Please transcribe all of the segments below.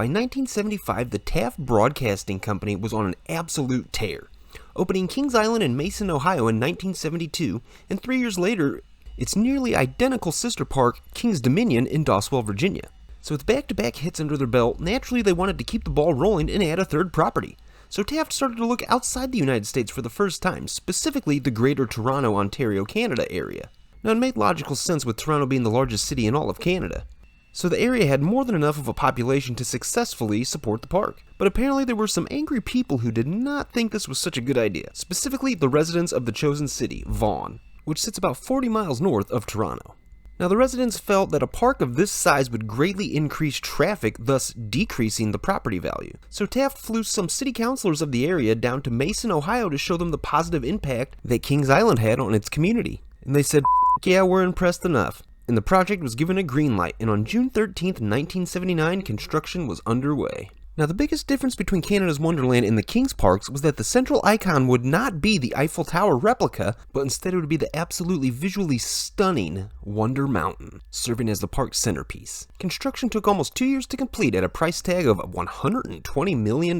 By 1975, the TAFT Broadcasting Company was on an absolute tear, opening Kings Island in Mason, Ohio in 1972, and 3 years later, its nearly identical sister park, Kings Dominion, in Doswell, Virginia. So with back-to-back hits under their belt, naturally they wanted to keep the ball rolling and add a third property. So TAFT started to look outside the United States for the first time, specifically the Greater Toronto, Ontario, Canada area. Now it made logical sense with Toronto being the largest city in all of Canada. So the area had more than enough of a population to successfully support the park. But apparently there were some angry people who did not think this was such a good idea, specifically the residents of the chosen city, Vaughan, which sits about 40 miles north of Toronto. Now the residents felt that a park of this size would greatly increase traffic, thus decreasing the property value. So TAFT flew some city councilors of the area down to Mason, Ohio to show them the positive impact that Kings Island had on its community. And they said, yeah, we're impressed enough. And the project was given a green light, and on June 13th, 1979, construction was underway. Now the biggest difference between Canada's Wonderland and the Kings Parks was that the central icon would not be the Eiffel Tower replica, but instead it would be the absolutely visually stunning Wonder Mountain, serving as the park's centerpiece. Construction took almost 2 years to complete at a price tag of $120 million,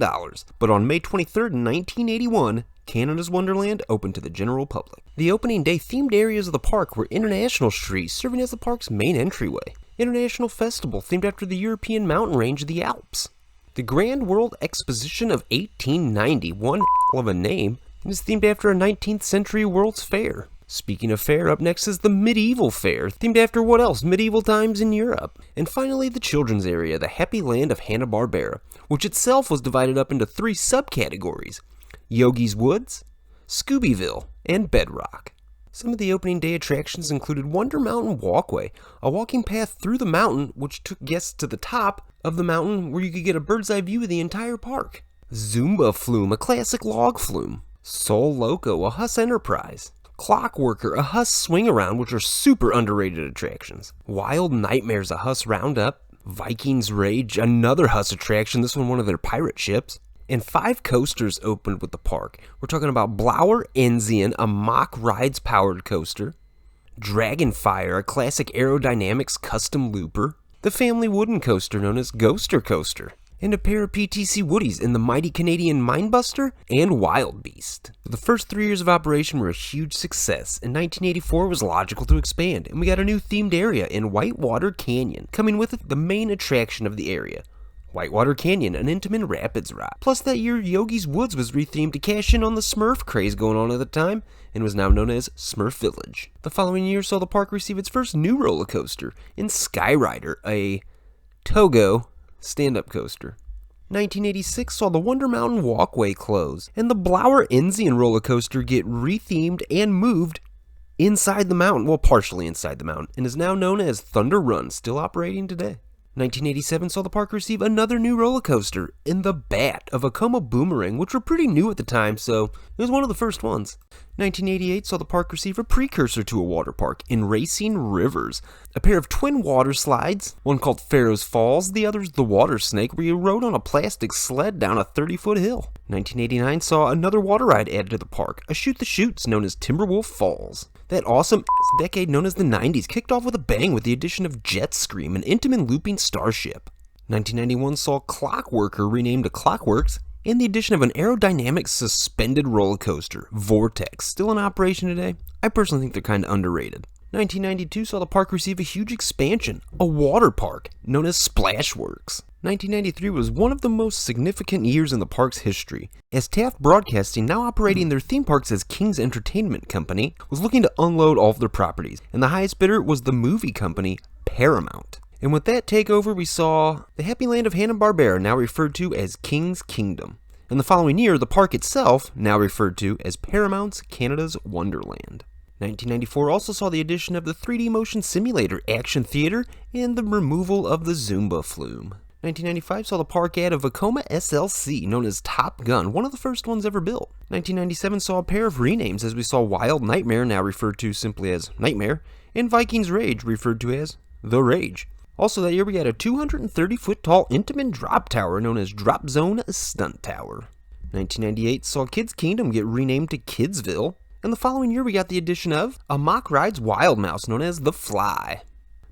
but on May 23, 1981, Canada's Wonderland opened to the general public. The opening day themed areas of the park were International Street, serving as the park's main entryway, International Festival themed after the European mountain range of the Alps, the Grand World Exposition of 1890, one hell of a name, and is themed after a 19th century World's Fair. Speaking of fair, up next is the Medieval Fair, themed after what else? Medieval times in Europe. And finally, the children's area, the Happy Land of Hanna-Barbera, which itself was divided up into 3 subcategories: Yogi's Woods, Scoobyville, and Bedrock. Some of the opening day attractions included Wonder Mountain Walkway, a walking path through the mountain which took guests to the top of the mountain where you could get a bird's eye view of the entire park. Zumba Flume, a classic log flume. Soul Loco, a Huss Enterprise. Clockworker, a Huss Swing Around, which are super underrated attractions. Wild Nightmares, a Huss Roundup. Viking's Rage, another Huss attraction, this one of their pirate ships. And 5 coasters opened with the park. We're talking about Blower Enzian, a Mock Rides powered coaster. Dragonfire, a classic aerodynamics custom looper. The family wooden coaster known as Ghoster Coaster. And a pair of PTC Woodies in the Mighty Canadian Mindbuster and Wild Beast. The first 3 years of operation were a huge success. In 1984 it was logical to expand, and we got a new themed area in Whitewater Canyon, coming with it the main attraction of the area, Whitewater Canyon, an Intamin Rapids ride. Plus that year, Yogi's Woods was rethemed to cash in on the Smurf craze going on at the time, and was now known as Smurf Village. The following year saw the park receive its first new roller coaster in Skyrider, a Togo stand-up coaster. 1986 saw the Wonder Mountain Walkway close, and the Blower Enzian roller coaster get rethemed and moved inside the mountain, well, partially inside the mountain, and is now known as Thunder Run, still operating today. 1987 saw the park receive another new roller coaster in the Bat, a Vekoma Boomerang, which were pretty new at the time, so it was one of the first ones. 1988 saw the park receive a precursor to a water park in Racing Rivers, a pair of twin water slides, one called Pharaoh's Falls, the other's the Water Snake, where you rode on a plastic sled down a 30-foot hill. 1989 saw another water ride added to the park, a Shoot the Chutes known as Timberwolf Falls. That awesome decade known as the 90s kicked off with a bang with the addition of Jet Scream, an Intamin looping starship. 1991 saw Clockworker renamed to Clockworks, and the addition of an aerodynamic suspended roller coaster, Vortex, still in operation today. I personally think they're kind of underrated. 1992 saw the park receive a huge expansion, a water park known as Splashworks. 1993 was one of the most significant years in the park's history, as TAFT Broadcasting, now operating their theme parks as King's Entertainment Company, was looking to unload all of their properties, and the highest bidder was the movie company Paramount. And with that takeover, we saw the Happy Land of Hanna-Barbera, now referred to as King's Kingdom. And the following year, the park itself, now referred to as Paramount's Canada's Wonderland. 1994 also saw the addition of the 3D motion simulator Action Theater and the removal of the Zumba Flume. 1995 saw the park add a Vekoma SLC known as Top Gun, one of the first ones ever built. 1997 saw a pair of renames, as we saw Wild Nightmare, now referred to simply as Nightmare, and Viking's Rage, referred to as The Rage. Also that year we had a 230-foot tall Intamin drop tower known as Drop Zone Stunt Tower. 1998 saw Kids Kingdom get renamed to Kidsville, and the following year we got the addition of a Mock Rides Wild Mouse known as The Fly.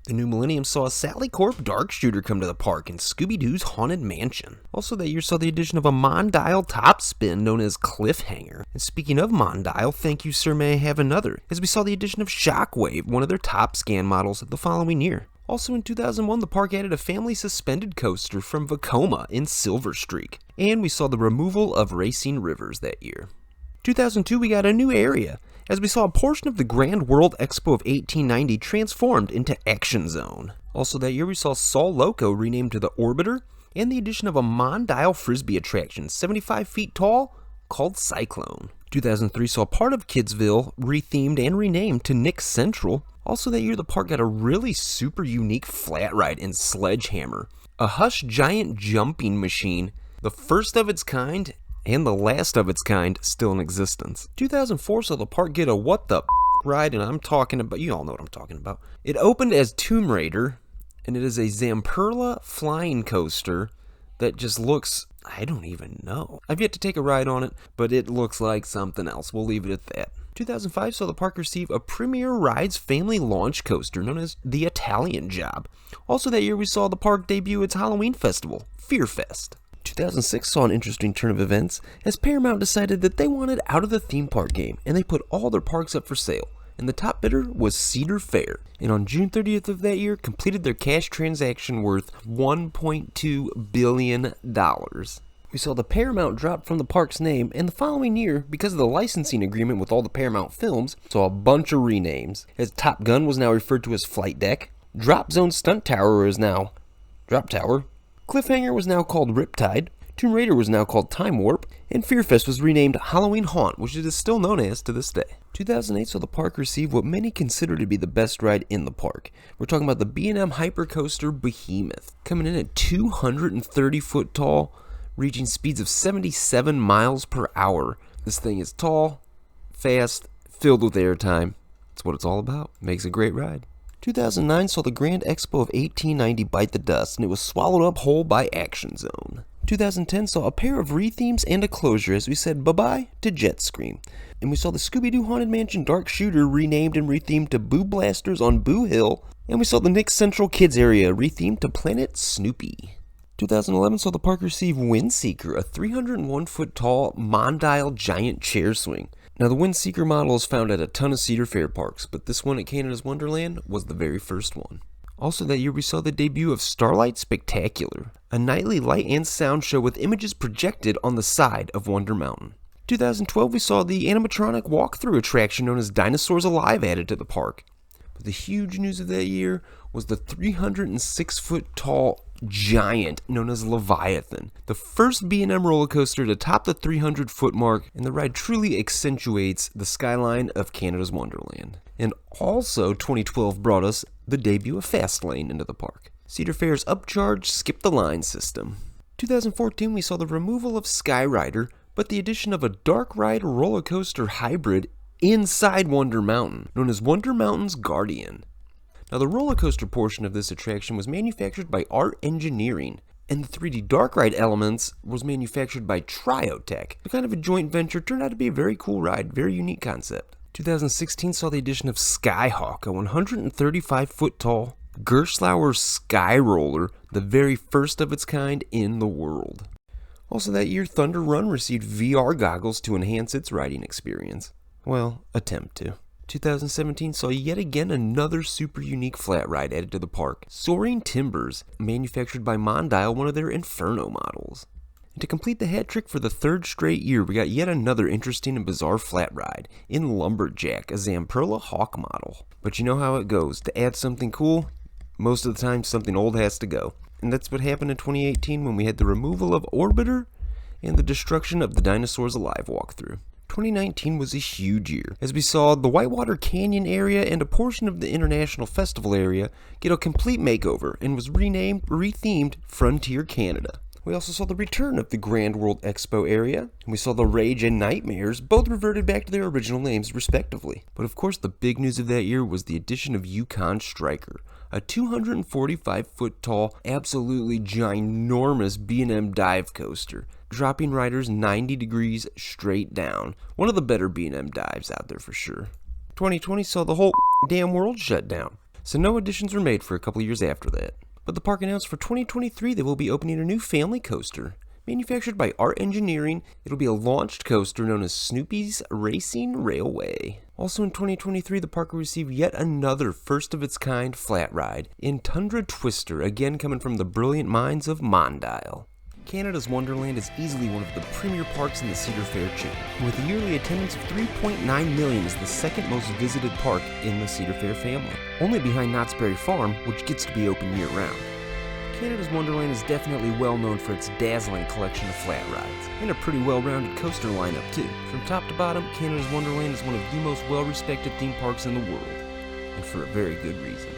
The new millennium saw a Sally Corp dark shooter come to the park in Scooby-Doo's Haunted Mansion. Also that year saw the addition of a Mondial top spin known as Cliffhanger. And speaking of Mondial, thank you sir, may I have another, as we saw the addition of Shockwave, one of their top scan models, the following year. Also in 2001, the park added a family suspended coaster from Vekoma in Silver Streak. And we saw the removal of Racing Rivers that year. 2002, we got a new area, as we saw a portion of the Grand World Expo of 1890 transformed into Action Zone. Also that year, we saw Sol Loco renamed to the Orbiter, and the addition of a Mondial Frisbee attraction, 75 feet tall, called Cyclone. 2003 saw part of Kidsville rethemed and renamed to Nick Central. Also that year, the park got a really super unique flat ride in Sledgehammer, a Hush giant jumping machine, the first of its kind and the last of its kind still in existence. 2004 saw the park get a what the ride, and I'm talking about, you all know what I'm talking about. It opened as Tomb Raider, and it is a Zamperla flying coaster that just looks, I don't even know. I've yet to take a ride on it, but it looks like something else. We'll leave it at that. 2005 saw the park receive a Premier Rides family launch coaster known as the Italian Job. Also that year, we saw the park debut its Halloween festival, Fear Fest. 2006 saw an interesting turn of events as Paramount decided that they wanted out of the theme park game, and they put all their parks up for sale. And the top bidder was Cedar Fair, and on June 30th of that year completed their cash transaction worth $1.2 billion. We saw the Paramount drop from the park's name, and the following year, because of the licensing agreement with all the Paramount films, saw a bunch of renames, as Top Gun was now referred to as Flight Deck, Drop Zone Stunt Tower is now Drop Tower, Cliffhanger was now called Riptide, Tomb Raider was now called Time Warp, and Fearfest was renamed Halloween Haunt, which it is still known as to this day. 2008 saw the park receive what many consider to be the best ride in the park. We're talking about the B&M Hypercoaster Behemoth, coming in at 230 foot tall, reaching speeds of 77 miles per hour. This thing is tall, fast, filled with airtime. That's what it's all about. Makes a great ride. 2009 saw the Grand Expo of 1890 bite the dust, and it was swallowed up whole by Action Zone. 2010 saw a pair of rethemes and a closure as we said bye-bye to Jet Scream. And we saw the Scooby-Doo Haunted Mansion Dark Shooter renamed and rethemed to Boo Blasters on Boo Hill. And we saw the Nick Central Kids area rethemed to Planet Snoopy. 2011 saw the park receive Windseeker, a 301 foot tall Mondial giant chair swing. Now, the Windseeker model is found at a ton of Cedar Fair parks, but this one at Canada's Wonderland was the very first one. Also that year, we saw the debut of Starlight Spectacular, a nightly light and sound show with images projected on the side of Wonder Mountain. 2012, we saw the animatronic walkthrough attraction known as Dinosaurs Alive added to the park. But the huge news of that year was the 306 foot tall giant known as Leviathan, the first B&M roller coaster to top the 300 foot mark, and the ride truly accentuates the skyline of Canada's Wonderland. And also 2012 brought us the debut of Fastlane into the park, Cedar Fair's upcharge skip the line system. 2014 we saw the removal of Skyrider, but the addition of a dark ride roller coaster hybrid inside Wonder Mountain, known as Wonder Mountain's Guardian. Now, the roller coaster portion of this attraction was manufactured by Art Engineering, and the 3D dark ride elements was manufactured by Triotech. The kind of a joint venture turned out to be a very cool ride, very unique concept. 2016 saw the addition of Skyhawk, a 135 foot tall Gerstlauer Sky Roller, the very first of its kind in the world. Also that year, Thunder Run received VR goggles to enhance its riding experience. Well, attempt to. 2017 saw yet again another super unique flat ride added to the park, Soaring Timbers, manufactured by Mondial, one of their Inferno models. And to complete the hat trick for the third straight year, we got yet another interesting and bizarre flat ride in Lumberjack, a Zamperla Hawk model. But you know how it goes. To add something cool, most of the time something old has to go. And that's what happened in 2018 when we had the removal of Orbiter and the destruction of the Dinosaurs Alive walkthrough. 2019 was a huge year, as we saw the Whitewater Canyon area and a portion of the International Festival area get a complete makeover and was rethemed Frontier Canada. We also saw the return of the Grand World Expo area, and we saw the Rage and Nightmares, both reverted back to their original names respectively. But of course the big news of that year was the addition of Yukon Striker, a 245 foot tall, absolutely ginormous B&M dive coaster, dropping riders 90 degrees straight down. One of the better B&M dives out there for sure. 2020 saw the whole damn world shut down. so no additions were made for a couple years after that. But the park announced for 2023 they will be opening a new family coaster. Manufactured by Art Engineering, it'll be a launched coaster known as Snoopy's Racing Railway. Also in 2023, the park will receive yet another first-of-its-kind flat ride in Tundra Twister, again coming from the brilliant minds of Mondial. Canada's Wonderland is easily one of the premier parks in the Cedar Fair chain, and with a yearly attendance of 3.9 million is the second most visited park in the Cedar Fair family, only behind Knott's Berry Farm, which gets to be open year-round. Canada's Wonderland is definitely well known for its dazzling collection of flat rides, and a pretty well-rounded coaster lineup too. From top to bottom, Canada's Wonderland is one of the most well-respected theme parks in the world, and for a very good reason.